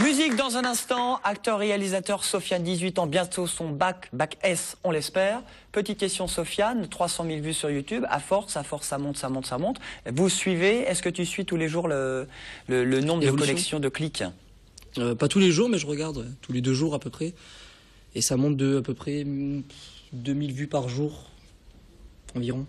Musique dans un instant, acteur-réalisateur Sofiane, 18 ans, bientôt son bac S, on l'espère. Petite question Sofiane, 300 000 vues sur YouTube, à force, ça monte, ça monte, ça monte. Vous suivez, est-ce que tu suis tous les jours le nombre de collections de clics? Pas tous les jours, mais je regarde tous les 2 jours à peu près. Et ça monte de à peu près 2000 vues par jour, environ.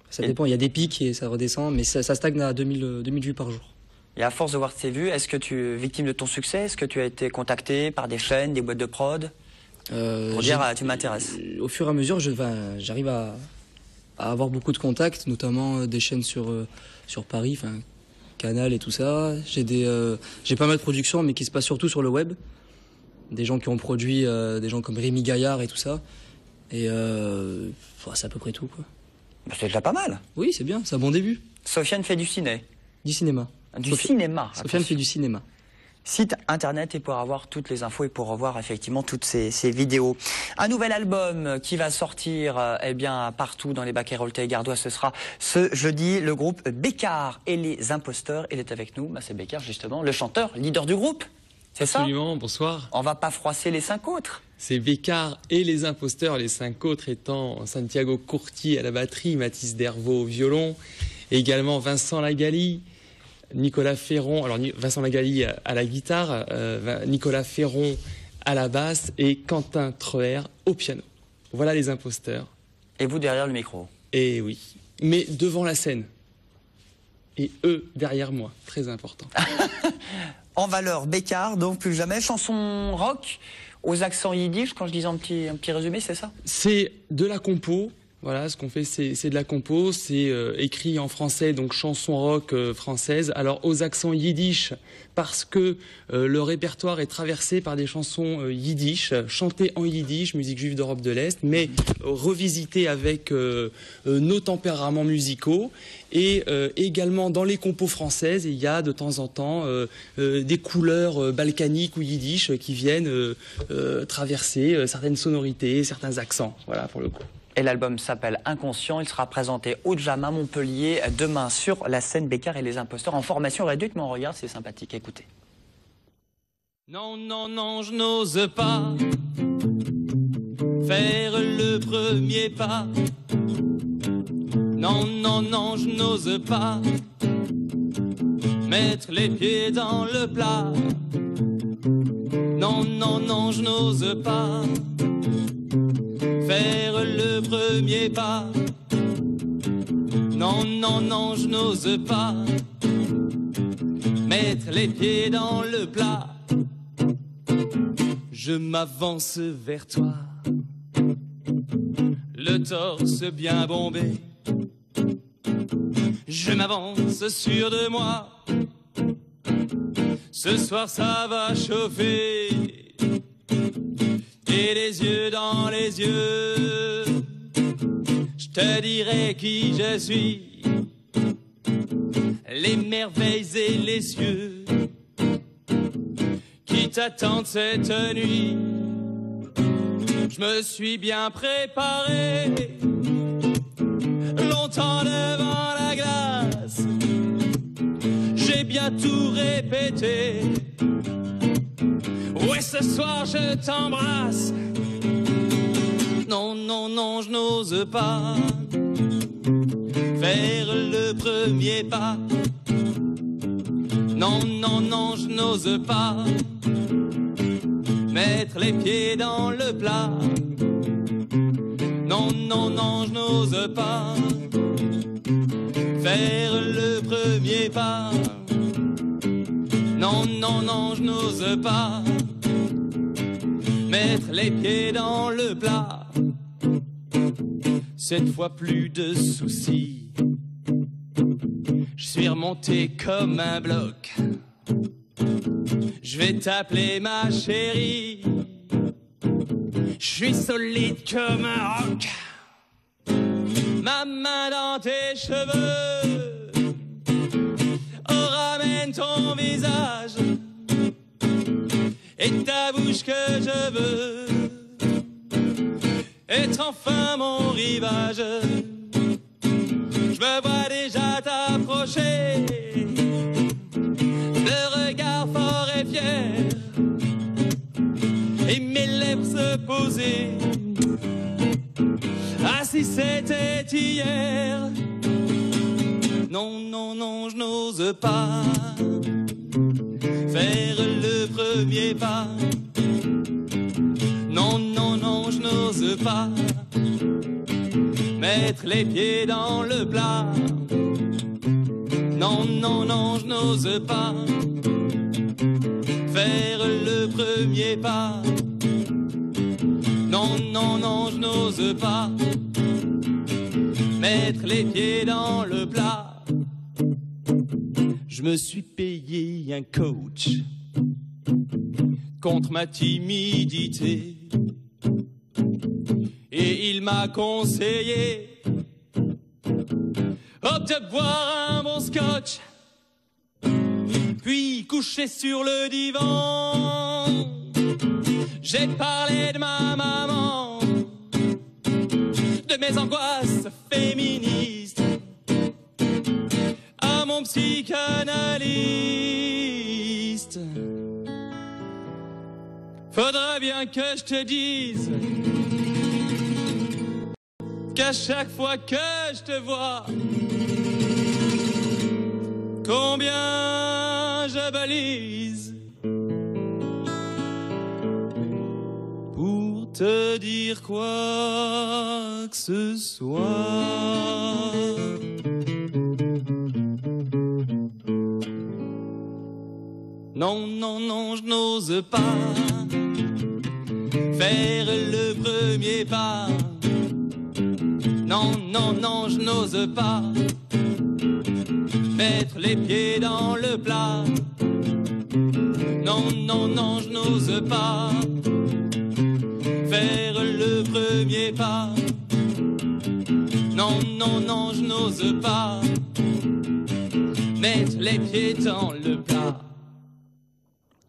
Ça dépend, il y a des pics et ça redescend, mais ça stagne à 2000 vues par jour. Et à force de voir ces vues, est-ce que tu es victime de ton succès? Est-ce que tu as été contacté par des chaînes, des boîtes de prod? Pour dire, tu m'intéresses. Au fur et à mesure, j'arrive à avoir beaucoup de contacts, notamment des chaînes sur Paris, enfin Canal et tout ça. J'ai pas mal de productions, mais qui se passent surtout sur le web. Des gens qui ont produit, des gens comme Rémi Gaillard et tout ça. Et c'est à peu près tout, quoi. Bah, c'est déjà pas mal. Oui, c'est bien, c'est un bon début. Sofiane fait du ciné. Du cinéma. Cinéma. Sofiane fait du cinéma. Site internet et pour avoir toutes les infos et pour revoir effectivement toutes ces vidéos. Un nouvel album qui va sortir partout dans les bacs Héraultais et Gardois, ce sera ce jeudi, le groupe Bécard et les Imposteurs. Il est avec nous, c'est Bécard justement, le chanteur, leader du groupe. C'est ça? Absolument, bonsoir. On va pas froisser les 5 autres. C'est Bécard et les Imposteurs, les 5 autres étant Santiago Courtier à la batterie, Mathis Dervaux au violon, et également Vincent Lagali, Nicolas Ferron, alors Vincent Lagali à la guitare, Nicolas Ferron à la basse et Quentin Treuer au piano. Voilà les Imposteurs. Et vous derrière le micro. Et oui, mais devant la scène. Et eux derrière moi, très important. En valeur, Bécard, donc plus jamais. Chanson rock aux accents yiddish, quand je disais un petit résumé, c'est ça? C'est de la compo. Voilà, ce qu'on fait, c'est de la compo, c'est écrit en français, donc chanson rock française. Alors aux accents yiddish, parce que le répertoire est traversé par des chansons yiddish, chantées en yiddish, musique juive d'Europe de l'Est, mais revisitées avec nos tempéraments musicaux. Et également dans les compos françaises, il y a de temps en temps des couleurs balkaniques ou yiddish qui viennent traverser certaines sonorités, certains accents. Voilà pour le coup. Et l'album s'appelle Inconscient. Il sera présenté au Jam à Montpellier demain sur la scène Bécard et les Imposteurs en formation réduite. Mais on regarde, c'est sympathique. Écoutez. Non, non, non, je n'ose pas faire le premier pas. Non, non, non, je n'ose pas mettre les pieds dans le plat. Non, non, non, je n'ose pas faire le premier pas. Non, non, non, je n'ose pas mettre les pieds dans le plat. Je m'avance vers toi, le torse bien bombé. Je m'avance sûr de moi, ce soir ça va chauffer. Et les yeux dans les yeux, je te dirai qui je suis, les merveilles et les cieux qui t'attendent cette nuit. Je me suis bien préparé, longtemps devant la glace, j'ai bien tout répété. Ouais, ce soir je t'embrasse. Non, non, non, je n'ose pas faire le premier pas. Non, non, non, je n'ose pas mettre les pieds dans le plat. Non, non, non, je n'ose pas faire le premier pas. Non, non, non, je n'ose pas mettre les pieds dans le plat. Cette fois plus de soucis, je suis remonté comme un bloc. Je vais t'appeler ma chérie, je suis solide comme un roc. Ma main dans tes cheveux, oh ramène ton visage et ta bouche que je veux être enfin mon rivage. Je me vois déjà t'approcher, le regard fort et fier. paupières et mes lèvres se posaient. Ah, si c'était hier. Non, non, non, je n'ose pas faire le premier pas. Non, non, non, je n'ose pas mettre les pieds dans le plat. Non, non, non, je n'ose pas faire le premier pas. Non, non, non, je n'ose pas mettre les pieds dans le plat. Je me suis payé un coach contre ma timidité et il m'a conseillé de boire un bon scotch puis coucher sur le divan. J'ai parlé de ma maman, de mes angoisses féministes à mon psychanalyste. Faudra bien que je te dise qu'à chaque fois que je te vois, combien je balise pour te dire quoi que ce soit. Non, non, non, je n'ose pas faire le premier pas. Non, non, non, je n'ose pas mettre les pieds dans le plat. Non, non, non, je n'ose pas faire le premier pas. Non, non, non, je n'ose pas mettre les pieds dans le plat.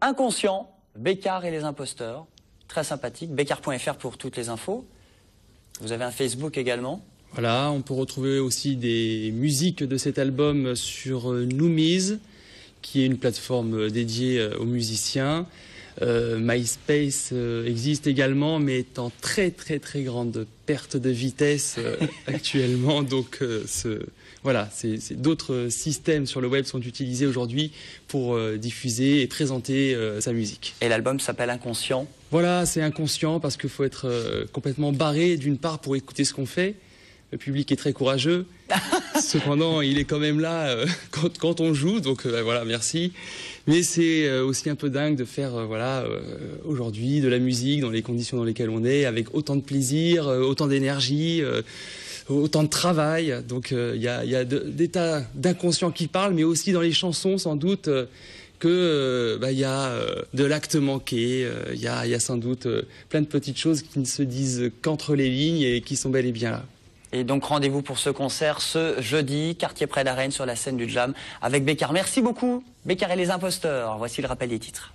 Inconscient, Bécard et les imposteurs. Très sympathique. Bécard.fr pour toutes les infos. Vous avez un Facebook également. Voilà, on peut retrouver aussi des musiques de cet album sur Noomies, qui est une plateforme dédiée aux musiciens. MySpace existe également, mais est en très très très grande perte de vitesse actuellement. Donc voilà, d'autres systèmes sur le web sont utilisés aujourd'hui pour diffuser et présenter sa musique. Et l'album s'appelle Inconscient. Voilà, c'est inconscient parce qu'il faut être complètement barré d'une part pour écouter ce qu'on fait. Le public est très courageux. Cependant, il est quand même là quand on joue. Donc voilà, merci. Mais c'est aussi un peu dingue de faire aujourd'hui de la musique dans les conditions dans lesquelles on est, avec autant de plaisir, autant d'énergie, autant de travail. Donc il y a des tas d'inconscients qui parlent, mais aussi dans les chansons sans doute que y a de l'acte manqué, il y a sans doute plein de petites choses qui ne se disent qu'entre les lignes et qui sont bel et bien là. Et donc rendez-vous pour ce concert ce jeudi, quartier près de Rennes, sur la scène du Jam, avec Bécard. Merci beaucoup, Bécard et les imposteurs. Voici le rappel des titres.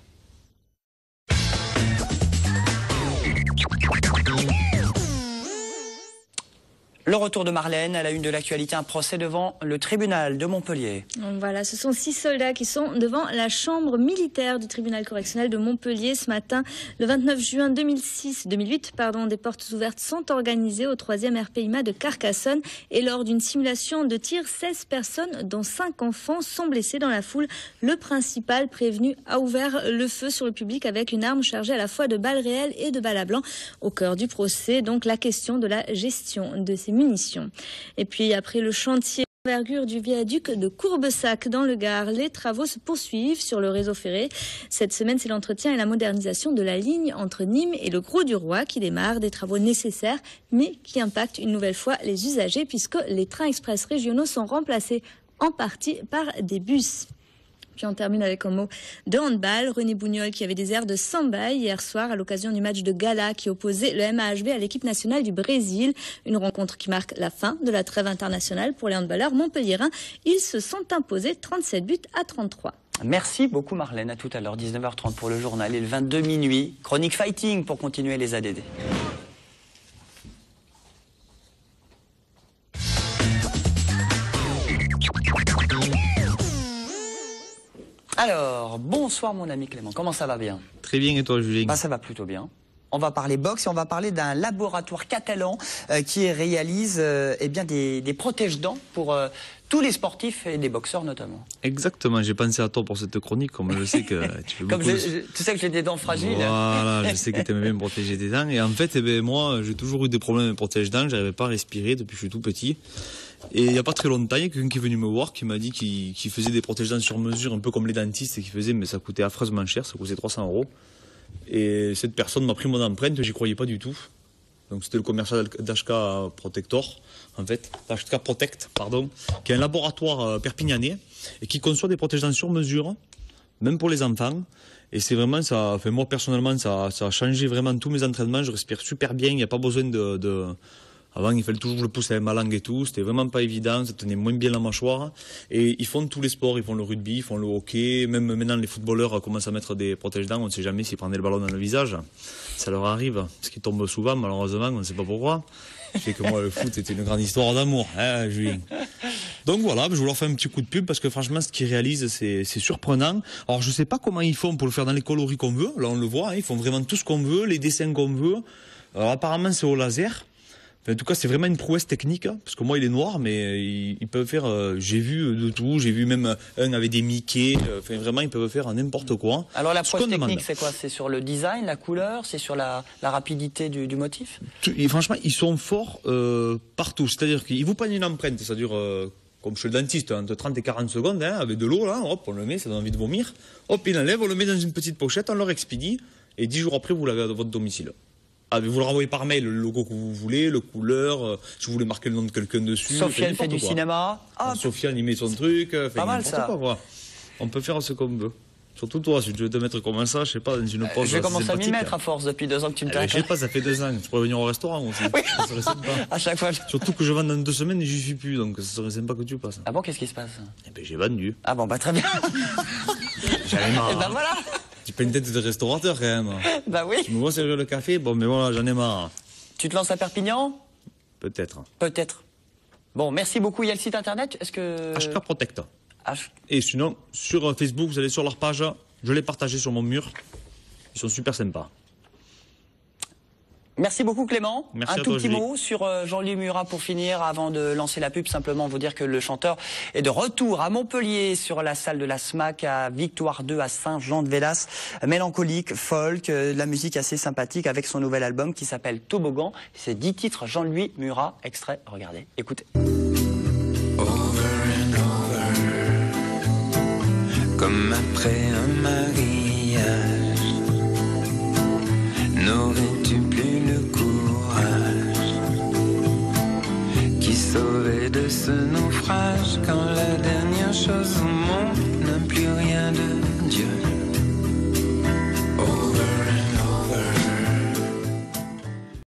Le retour de Marlène à la une de l'actualité, un procès devant le tribunal de Montpellier. Voilà, ce sont 6 soldats qui sont devant la chambre militaire du tribunal correctionnel de Montpellier ce matin. Le 29 juin 2008, des portes ouvertes sont organisées au 3e RPIMA de Carcassonne. Et lors d'une simulation de tir, 16 personnes, dont 5 enfants, sont blessées dans la foule. Le principal prévenu a ouvert le feu sur le public avec une arme chargée à la fois de balles réelles et de balles à blanc. Au cœur du procès, donc la question de la gestion de ces munitions. Et puis après le chantier d'envergure du viaduc de Courbessac dans le Gard, les travaux se poursuivent sur le réseau ferré. Cette semaine, c'est l'entretien et la modernisation de la ligne entre Nîmes et le Grau-du-Roi qui démarre, des travaux nécessaires mais qui impactent une nouvelle fois les usagers puisque les trains express régionaux sont remplacés en partie par des bus. Puis on termine avec un mot de handball. René Bougnol qui avait des airs de samba hier soir à l'occasion du match de gala qui opposait le MAHB à l'équipe nationale du Brésil. Une rencontre qui marque la fin de la trêve internationale pour les handballeurs montpelliérains. Ils se sont imposés 37 buts à 33. Merci beaucoup Marlène, à tout à l'heure, 19h30 pour le journal et le 22 minuit. Chronique Fighting pour continuer les ADD. Alors, Alors, bonsoir mon ami Clément, comment ça va bien? Très bien, et toi Julien? Bah, ça va plutôt bien. On va parler boxe et on va parler d'un laboratoire catalan qui réalise eh bien des protège-dents pour tous les sportifs et des boxeurs notamment. Exactement, j'ai pensé à toi pour cette chronique, comme je sais que tu fais beaucoup tu sais que j'ai des dents fragiles. Voilà, je sais que tu aimes bien me protéger tes dents. Et en fait, moi, j'ai toujours eu des problèmes de protège-dents, j'arrivais pas à respirer depuis que je suis tout petit. Et il n'y a pas très longtemps, il y a quelqu'un qui est venu me voir, qui m'a dit qu'il faisait des protège-dents sur mesure, un peu comme les dentistes qui faisaient, mais ça coûtait affreusement cher, ça coûtait 300 €. Et cette personne m'a pris mon empreinte, j'y croyais pas du tout. Donc c'était le commercial d'HK Protector, en fait, d'HK Protect, pardon, qui est un laboratoire perpignanais et qui conçoit des protège-dents sur mesure, même pour les enfants. Et c'est vraiment ça, enfin moi personnellement, ça a changé vraiment tous mes entraînements, je respire super bien, il n'y a pas besoin Avant, il fallait toujours que je le pousse avec ma langue et tout. C'était vraiment pas évident. Ça tenait moins bien la mâchoire. Et ils font tous les sports. Ils font le rugby, ils font le hockey. Même maintenant, les footballeurs commencent à mettre des protège-dents. On ne sait jamais s'ils prenaient le ballon dans le visage. Ça leur arrive. Parce qu'ils tombent souvent, malheureusement. On ne sait pas pourquoi. Je sais que moi, le foot était une grande histoire d'amour, hein, Julien. Donc voilà, je vous leur fais un petit coup de pub parce que franchement, ce qu'ils réalisent, c'est surprenant. Alors, je sais pas comment ils font pour le faire dans les coloris qu'on veut. Là, on le voit. Hein, ils font vraiment tout ce qu'on veut, les dessins qu'on veut. Alors, apparemment, c'est au laser. En tout cas, c'est vraiment une prouesse technique, hein, parce que moi, il est noir, mais ils peuvent faire, j'ai vu de tout, j'ai vu même un avec des Mickey, enfin vraiment, ils peuvent faire n'importe quoi. Alors la prouesse technique, c'est quoi? C'est sur le design, la couleur, c'est sur la rapidité du motif? Et franchement, ils sont forts partout, c'est-à-dire qu'ils vous prennent une empreinte, ça dure, comme chez le dentiste, entre 30 et 40 secondes, hein, avec de l'eau, là, hop, on le met, ça donne envie de vomir, hop, il enlève, on le met dans une petite pochette, on leur expédie, et 10 jours après, vous l'avez à votre domicile. Vous le renvoyez par mail, le logo que vous voulez, le couleur, si vous voulez marquer le nom de quelqu'un dessus. Sofiane fait du cinéma. Sofiane, il met son truc. Pas mal ça. Quoi. On peut faire ce qu'on veut. Surtout toi, si tu veux te mettre comme ça, je sais pas, dans une pause. Je vais commencer à m'y mettre à force depuis 2 ans que tu me t'arrêtes. Je sais pas, ça fait 2 ans. Tu pourrais venir au restaurant aussi. Oui. Ça serait sympa. À chaque fois. Surtout que je vends dans 2 semaines et j'y suis plus, donc ça serait sympa que tu passes. Ah bon, qu'est-ce qui se passe? Eh ben, j'ai vendu. Ah bon, bah très bien. J'avais marre. Et ben voilà. Tu pas une tête de restaurateur quand même. Bah oui. Tu me vois servir le café, bon, mais voilà, j'en ai marre. Tu te lances à Perpignan? Peut-être. Peut-être. Bon, merci beaucoup. Il y a le site internet. Est-ce que... HK Protect. Et sinon, sur Facebook, vous allez sur leur page. Je l'ai partagé sur mon mur. Ils sont super sympas. Merci beaucoup Clément. Merci un tout toi, petit Julie. mot sur Jean-Louis Murat pour finir avant de lancer la pub. Simplement vous dire que le chanteur est de retour à Montpellier sur la salle de la SMAC à Victoire 2 à Saint-Jean-de-Vélas. Mélancolique, folk, la musique assez sympathique avec son nouvel album qui s'appelle Toboggan. C'est 10 titres Jean-Louis Murat. Extrait, regardez, écoutez. Over and over, comme après un mariage. N'aurais-tu plus le courage qui saurait de ce naufrage quand